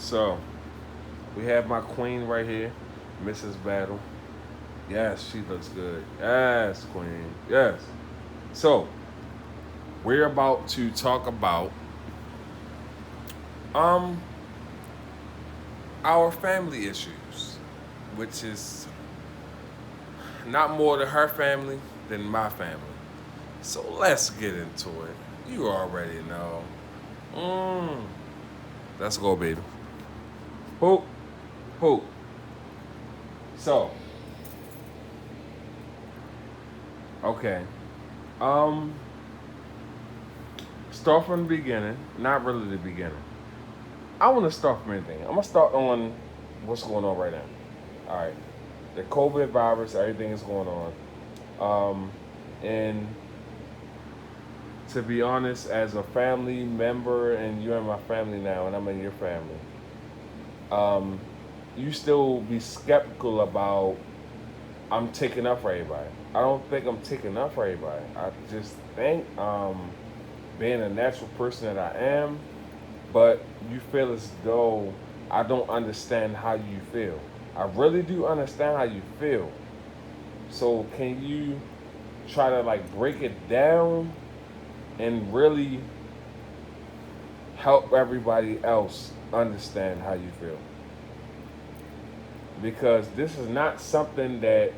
So we have my queen right here, Mrs. Battle. Yes, she looks good. Yes, queen. Yes. So we're about to talk about um our family issues, which is not more to her family than my family. So let's get into it. You already know. Mm. Let's go, baby. Hoop, hoop. So, okay. Um, Start from the beginning. Not really the beginning. I want to start from anything. I'm gonna start on what's going on right now. All right, the COVID virus, everything is going on. And to be honest, as a family member, and you're in my family now, and I'm in your family, um, you still be skeptical about I'm taking up for everybody. I don't think I'm taking up for everybody. I just think being a natural person that I am, but you feel as though I don't understand how you feel. I really do understand how you feel. So can you try to like break it down and really help everybody else understand how you feel? Because this is not something that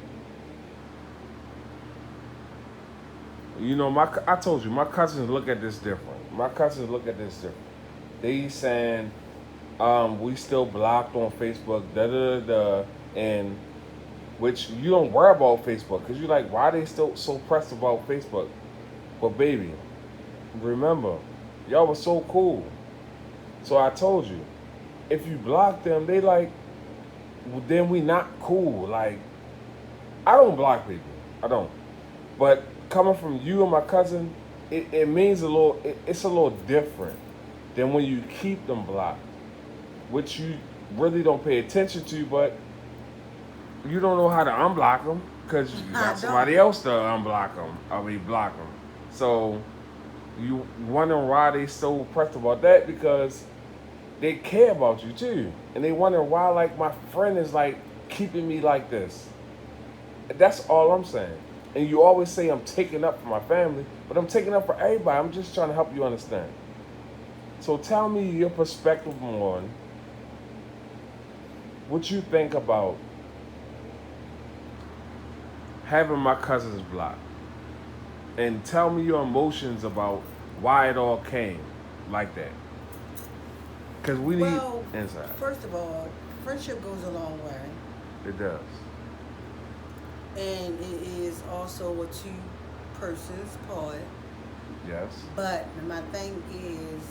I told you my cousins look at this different. My cousins look at this different. They saying we still blocked on Facebook, da da da, and which you don't worry about Facebook because you're like, why are they still so pressed about Facebook? But baby, remember, y'all was so cool. So I told you, if you block them, they like, well, then we not cool. Like, I don't block people. I don't. But coming from you and my cousin, it means it's a little different than when you keep them blocked, which you really don't pay attention to, but you don't know how to unblock them because you I got don't. somebody else to unblock them. I mean, block them. So you wondering why they so pressed about that because they care about you too, and they wonder why like my friend is like keeping me like this. That's all I'm saying. And you always say I'm taking up for my family, but I'm taking up for everybody. I'm just trying to help you understand. So tell me your perspective on what you think about having my cousins blocked, and tell me your emotions about why it all came like that. Cause we need Well, insight. first of all, friendship goes a long way, It does. and it is also a two persons part. Yes. But my thing is,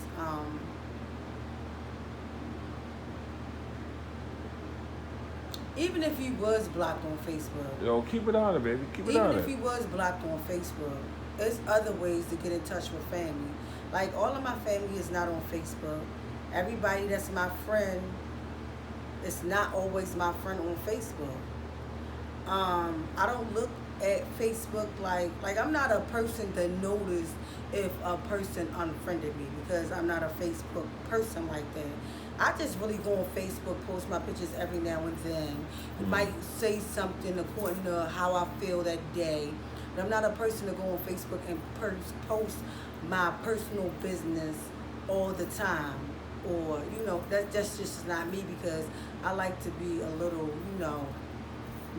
even if you was blocked on Facebook, Yo, keep it on it, baby. Keep it even on if it. you was blocked on Facebook, there's other ways to get in touch with family. Like all of my family is not on Facebook. Everybody that's my friend is not always my friend on Facebook. I don't look at Facebook like I'm not a person to notice if a person unfriended me because I'm not a Facebook person like that. I just really go on Facebook, post my pictures every now and then. You Mm. might say something according to how I feel that day. But I'm not a person to go on Facebook and post my personal business all the time. Or, that's just not me because I like to be a little,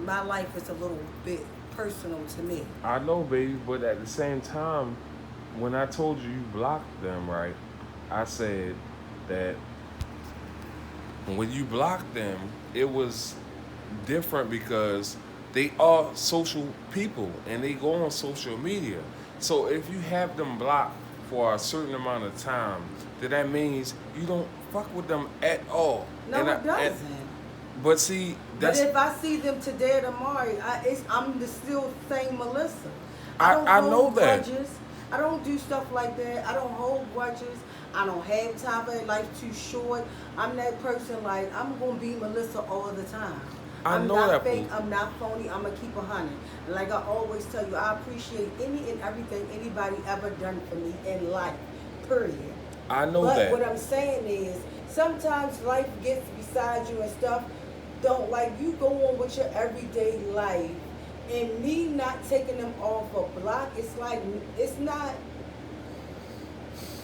my life is a little bit personal to me. I know, baby, but at the same time, when I told you you blocked them, right? I said that when you blocked them, it was different because they are social people and they go on social media. So if you have them blocked for a certain amount of time, then that means you don't fuck with them at all. No, it And doesn't. but see, But that's if I see them today or tomorrow, I'm the still same Melissa. I don't I know hold that. grudges. I don't do stuff like that. I don't hold grudges. I don't have time for it. Life's too short. I'm that person like I'm gonna be Melissa all the time. I I'm know not that, fake. boo. I'm not phony. I'm gonna keep a hundred. And like I always tell you, I appreciate any and everything anybody ever done for me in life. Period. I know But that. what I'm saying is, sometimes life gets beside you and stuff. Don't like you go on with your everyday life, and me not taking them off a block. It's like it's not.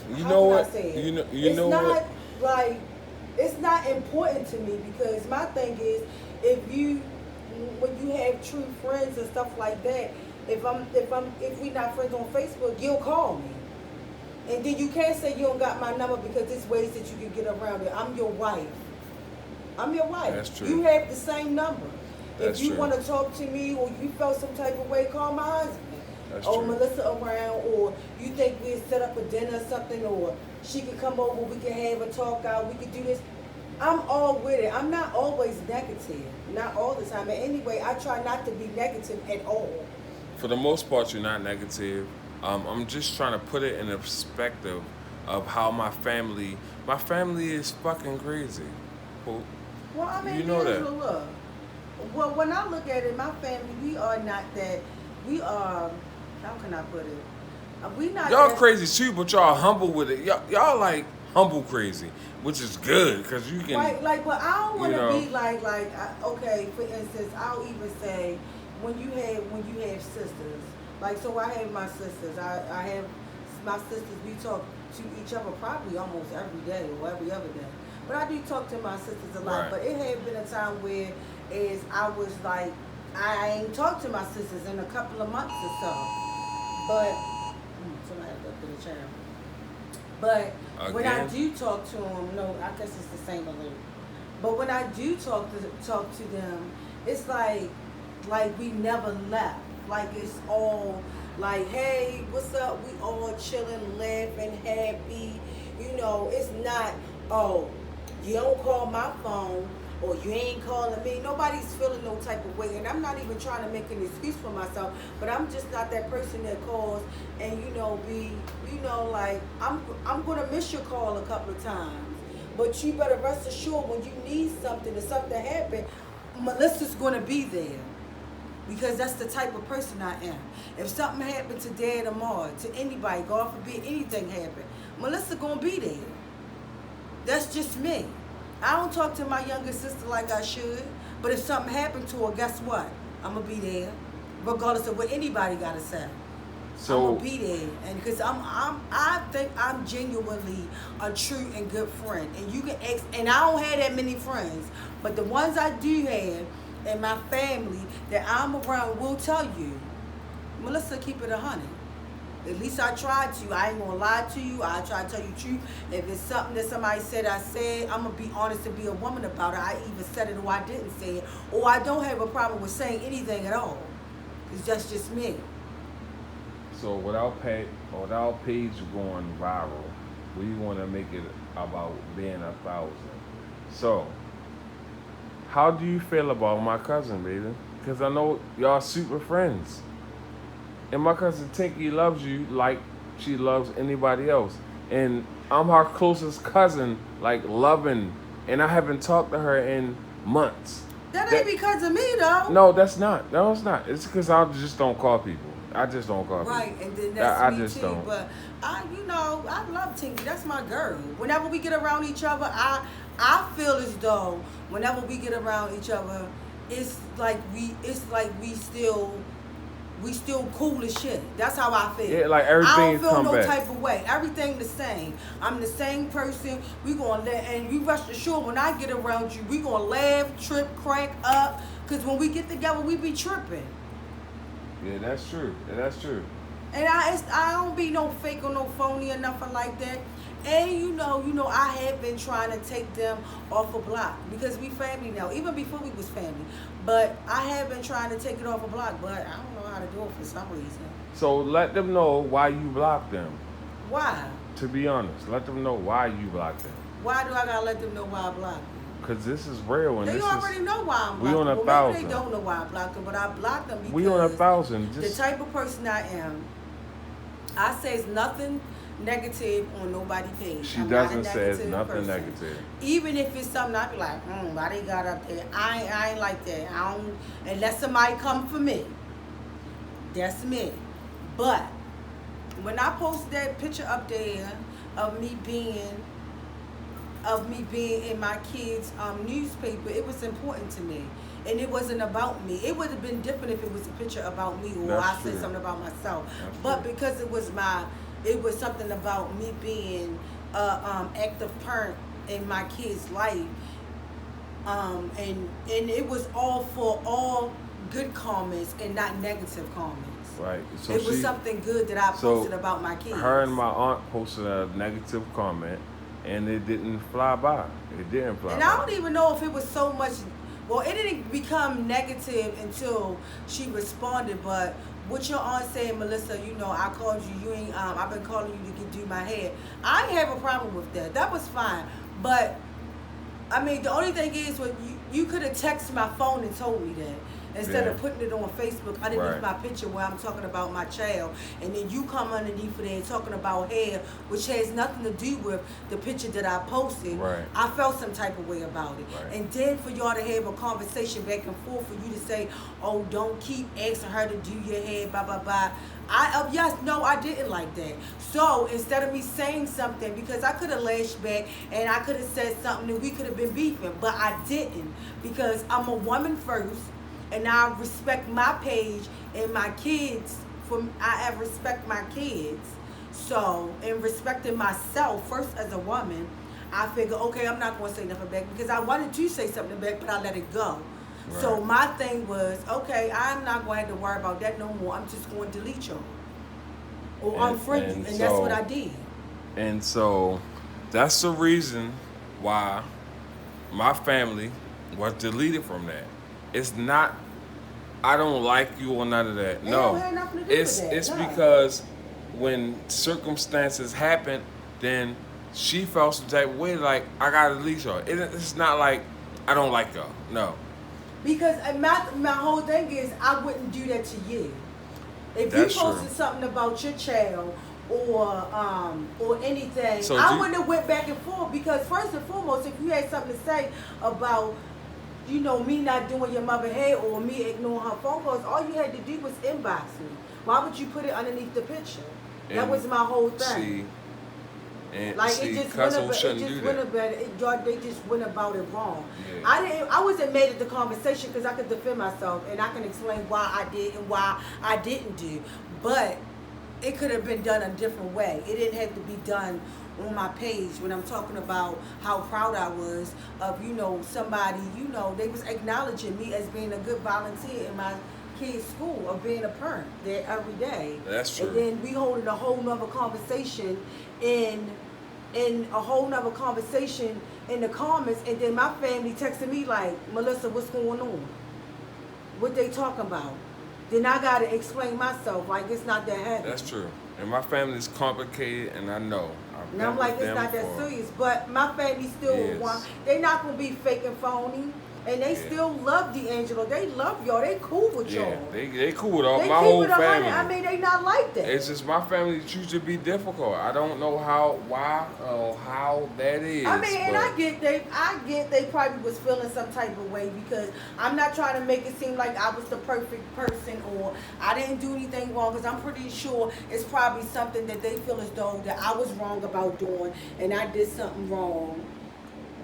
You How know can I what? say it? You It's know not what? like it's not important to me because my thing is if you when you have true friends and stuff like that. If we not friends on Facebook, you'll call me. And then you can't say you don't got my number because there's ways that you can get around it. I'm your wife. I'm your wife. That's true. You have the same number. That's If you true. want to talk to me or you felt some type of way, call my husband. That's Or true. Melissa around, or you think we'd set up a dinner or something, or she could come over, we could have a talk out, we could do this. I'm all with it. I'm not always negative. Not all the time. And anyway, I try not to be negative at all. For the most part, you're not negative. I'm just trying to put it in a perspective of how my family is fucking crazy. Well, Well, I mean, you know here's that. the look. Well, when I look at it, my family, we are not that. We are. How can I put it? We not. Y'all that, crazy too, but y'all humble with it. Y'all like humble crazy, which is good because you can. Right, like, but I don't want you to know. be okay. For instance, I'll even say when you have sisters, like, so I have my sisters. I have my sisters. We talk to each other probably almost every day or every other day. But I do talk to my sisters a lot. Right. But it had been a time where is I was like I ain't talked to my sisters in a couple of months or so. But somebody up to the channel. But when I Again? do talk to them, no, I guess it's the same alert. But when I do talk to them, it's like we never left. Like it's all like, hey, what's up? We all chilling, laughing, happy. You know, it's not, oh, you don't call my phone or you ain't calling me. Nobody's feeling no type of way. And I'm not even trying to make an excuse for myself, but I'm just not that person that calls and, like, I'm going to miss your call a couple of times. But you better rest assured when you need something or something happen, Melissa's going to be there. Because that's the type of person I am. If something happened to Dad or Ma, to anybody, God forbid anything happen, Melissa gonna be there. That's just me. I don't talk to my younger sister like I should, but if something happened to her, guess what? I'm gonna be there, regardless of what anybody gotta say. So I'm gonna be there, and because I think I'm genuinely a true and good friend, and you can ask. And I don't have that many friends, but the ones I do have. And my family that I'm around will tell you, Melissa, keep it 100. At least I tried to. I ain't gonna lie to you. I try to tell you the truth. If it's something that somebody said, I said, I'm gonna be honest and be a woman about it. I either said it or I didn't say it, or I don't have a problem with saying anything at all. Cause that's just me. So without page going viral, we want to make it about being 1,000. So, how do you feel about my cousin, baby? Because I know y'all super friends. And my cousin Tinky loves you like she loves anybody else. And I'm her closest cousin, like loving. And I haven't talked to her in months. That ain't because of me though. No, that's not. No, it's not. It's because I just don't call people. I just don't call people. Right, and then that's I me just too. don't. But I love Tinky. That's my girl. Whenever we get around each other, I feel as though whenever we get around each other, it's like we still cool as shit. That's how I feel. Yeah, like I don't everything's feel come no back. type of way. Everything the same. I'm the same person. And you rest assured when I get around you, we gonna laugh, trip, crank up. Cause when we get together, we be tripping. Yeah, that's true. That's true. And I don't be no fake or no phony or nothing like that. And you know, I have been trying to take them off a block because we family now, even before we was family. But I have been trying to take it off a block, but I don't know how to do it for some reason. So let them know why you blocked them. Why? To be honest, let them know why you blocked them. Why do I gotta let them know why I blocked them? Because this is real and They this already is. know why I'm We blocked on them. a Well, maybe 1,000. they don't know why I blocked them, but I blocked them because We on 1,000. the Just type of person I am, I says nothing negative on nobody's page. she I'm not a doesn't say negative nothing person. negative. Even if it's something, I be like, why they got up there? I ain't like that. I don't, unless somebody come for me. That's me. But when I posted that picture up there of me being in my kids' newspaper, it was important to me. And it wasn't about me. It would have been different if it was a picture about me or That's I said true. something about myself. That's But true. because it was something about me being a active parent in my kid's life. And it was all for all good comments and not negative comments. Right. So it was something good that I posted about my kids. Her and my aunt posted a negative comment, and it didn't fly by. It didn't fly And by. I don't even know if it was so much. Well, it didn't become negative until she responded. But what your aunt said, Melissa, I called you. You ain't. I've been calling you to do my hair. I ain't have a problem with that. That was fine. But I mean, the only thing is, when you could have texted my phone and told me that. Instead of putting it on Facebook underneath my picture where I'm talking about my child, and then you come underneath it and talking about hair, which has nothing to do with the picture that I posted. Right. I felt some type of way about it. Right. And then for y'all to have a conversation back and forth, for you to say, oh, don't keep asking her to do your hair, blah, blah, blah. I didn't like that. So instead of me saying something, because I could have lashed back and I could have said something and we could have been beefing, but I didn't, because I'm a woman first. And I respect my page and my kids. I respect my kids. So, in respecting myself first as a woman, I figure, okay, I'm not going to say nothing back because I wanted to say something back, but I let it go. Right. So my thing was, okay, I'm not going to have to worry about that no more. I'm just going to delete you or unfriend you, and that's what I did. And so, that's the reason why my family was deleted from that. It's not, I don't like you or none of that. No. It had nothing to do with that. It's because when circumstances happen, then she felt some type of way like, I gotta delete her. It's not like I don't like her. No. Because my whole thing is, I wouldn't do that to you. If That's you posted true. something about your child or anything, So I wouldn't have went back and forth, because first and foremost, if you had something to say about me not doing your mother hair or me ignoring her phone calls, all you had to do was inbox me. Why would you put it underneath the picture? That was my whole thing. They just went about it wrong. Yeah. I wasn't mad at the conversation because I could defend myself and I can explain why I did and why I didn't do. But it could have been done a different way. It didn't have to be done on my page when I'm talking about how proud I was of, somebody, they was acknowledging me as being a good volunteer in my kids' school, of being a parent there every day. That's true. And then we holding a whole nother conversation in a whole nother conversation in the comments, and then my family texting me like, Melissa, what's going on? What they talking about? Then I gotta explain myself like it's not that heavy. That's true. And my family is complicated, and I know. And I'm like, it's not that serious. But my family still want, they're not going to be fake and phony. And they still love D'Angelo. They love y'all. They cool with y'all. Yeah, they cool with all my whole family. I mean, they not like that. It's just my family choose to be difficult. I don't know how that is. I mean, and I get they probably was feeling some type of way, because I'm not trying to make it seem like I was the perfect person or I didn't do anything wrong, because I'm pretty sure it's probably something that they feel as though that I was wrong about doing and I did something wrong.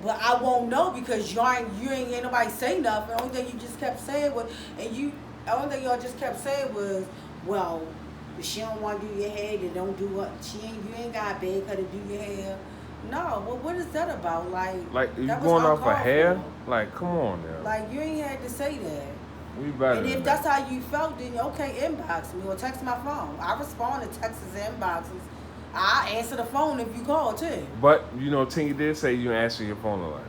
But I won't know, because you ain't hear nobody say nothing. The only thing you just kept saying was, the only thing y'all just kept saying was, well, if she don't want to do your hair, then don't do what you ain't got to beg her to do your hair. No, well, what is that about? Like you going off of hair? Like, come on now. Like, you ain't had to say that. We better. And if that's how you felt, then okay, inbox me or text my phone. I respond to texts and inboxes. I answer the phone if you call too. But Tingy did say you answer your phone a lot.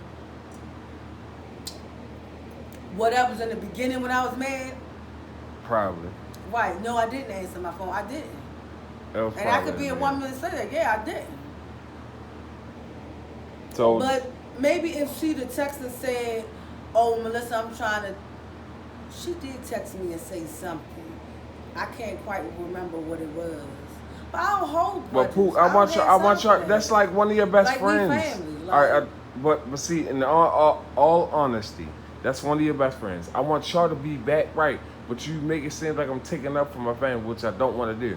Whatever's in the beginning when I was mad. Probably. Right? No, I didn't answer my phone. I didn't. And I could be a woman and say that. Yeah, I didn't. So. But maybe if she'd have texted and said, "Oh, Melissa, I'm trying to," she did text me and say something. I can't quite remember what it was. But I don't hold grudges. But Pooh, I want you. That's like one of your best friends. Family, all right, but see, in all honesty, that's one of your best friends. I want y'all to be back right, but you make it seem like I'm taking up for my family, which I don't want to do.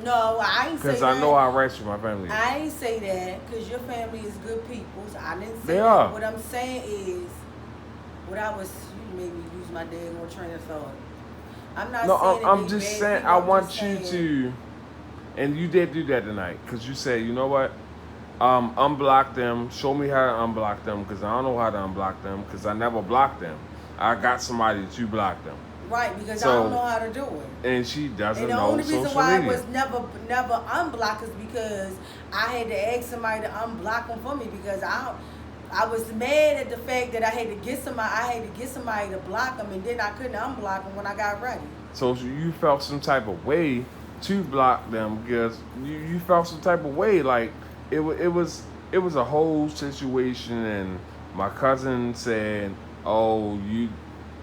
No, I ain't say Because that. I know how righteous my family is. I ain't say that because your family is good people. So I didn't say They that. are. What I'm saying is, what I was, you made me lose my daggone train of thought. I'm not No, saying that I'm they just bad saying, people. I I'm want just you saying, to, and you did do that tonight, because you said, you know what? Unblock them. Show me how to unblock them, because I don't know how to unblock them, because I never blocked them. I got somebody to block them. right, because I don't So, know how to do it. and she doesn't And the know only reason social why I media. was never unblocked is because I had to ask somebody to unblock them for me because I was mad at the fact that I had to get somebody to block them and then I couldn't unblock them when I got ready. So you felt some type of way to block them because you felt some type of way like it was a whole situation, and my cousin said, "Oh,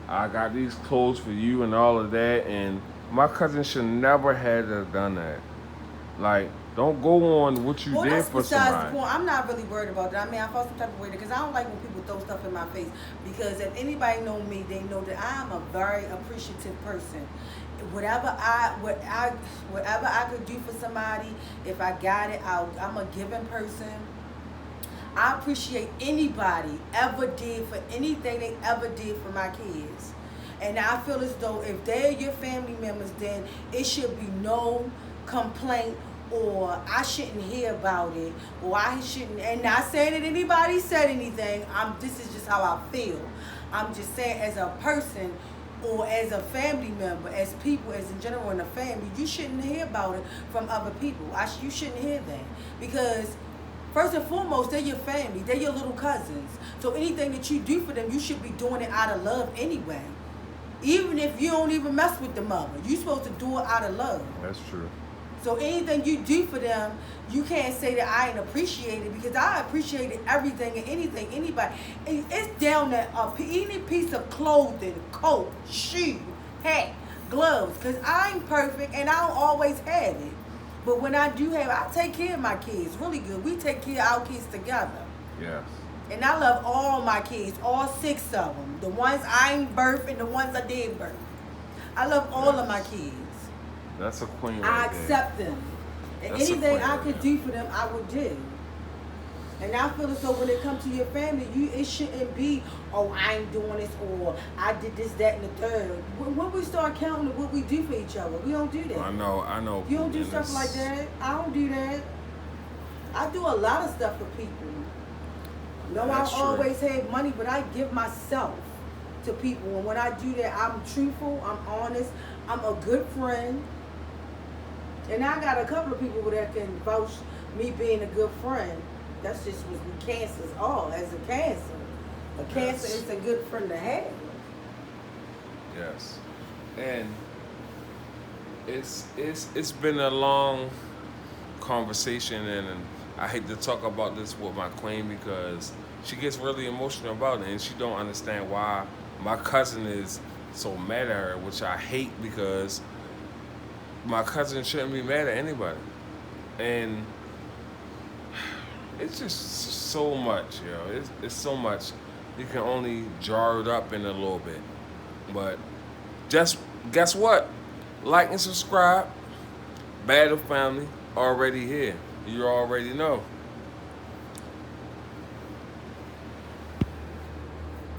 I got these clothes for you and all of that," and my cousin should never have done that. Like, don't go on what you Well, did that's for besides the somebody. point. I'm not really worried about that. I mean, I felt some type of way because I don't like when people throw stuff in my face. Because if anybody know me, they know that I am a very appreciative person. Whatever I could do for somebody, if I got it, I'm a giving person. I appreciate anybody ever did for anything they ever did for my kids. And I feel as though if they're your family members, then it should be no complaint or I shouldn't hear about it or I shouldn't, and not saying that anybody said anything. This is just how I feel. I'm just saying as a person or as a family member, as people, as in general in a family, you shouldn't hear about it from other people. You shouldn't hear that because first and foremost, they're your family. They're your little cousins. So anything that you do for them, you should be doing it out of love anyway. Even if you don't even mess with the mother, you're supposed to do it out of love. That's true. So anything you do for them, you can't say that I ain't appreciated because I appreciated everything and anything, anybody. It's down to any piece of clothing, coat, shoe, hat, gloves. Because I ain't perfect and I don't always have it. But when I do have it, I take care of my kids really good. We take care of our kids together. Yes. And I love all my kids, all 6 of them. The ones I ain't birthed and the ones I did birth. I love all of my kids. That's a queen I right there. accept them. And That's a anything queen I right could there. do for them, I would do. And I feel as though when it comes to your family, it shouldn't be, oh, I ain't doing this, or I did this, that, and the third. When we start counting what we do for each other, we don't do that. I know. You don't do and stuff like that. I don't do that. I do a lot of stuff for people. No, I That's true. always have money, but I give myself to people. And when I do that, I'm truthful, I'm honest, I'm a good friend. And I got a couple of people that can vouch me being a good friend. That's just what cancers are as a cancer. A cancer is a good friend to have. Yes. And it's been a long conversation, and I hate to talk about this with my queen because she gets really emotional about it, and she don't understand why my cousin is so mad at her, which I hate because my cousin shouldn't be mad at anybody. And it's just so much, it's so much. You can only jar it up in a little bit. But just guess what? Like and subscribe. Battle Family already here. You already know.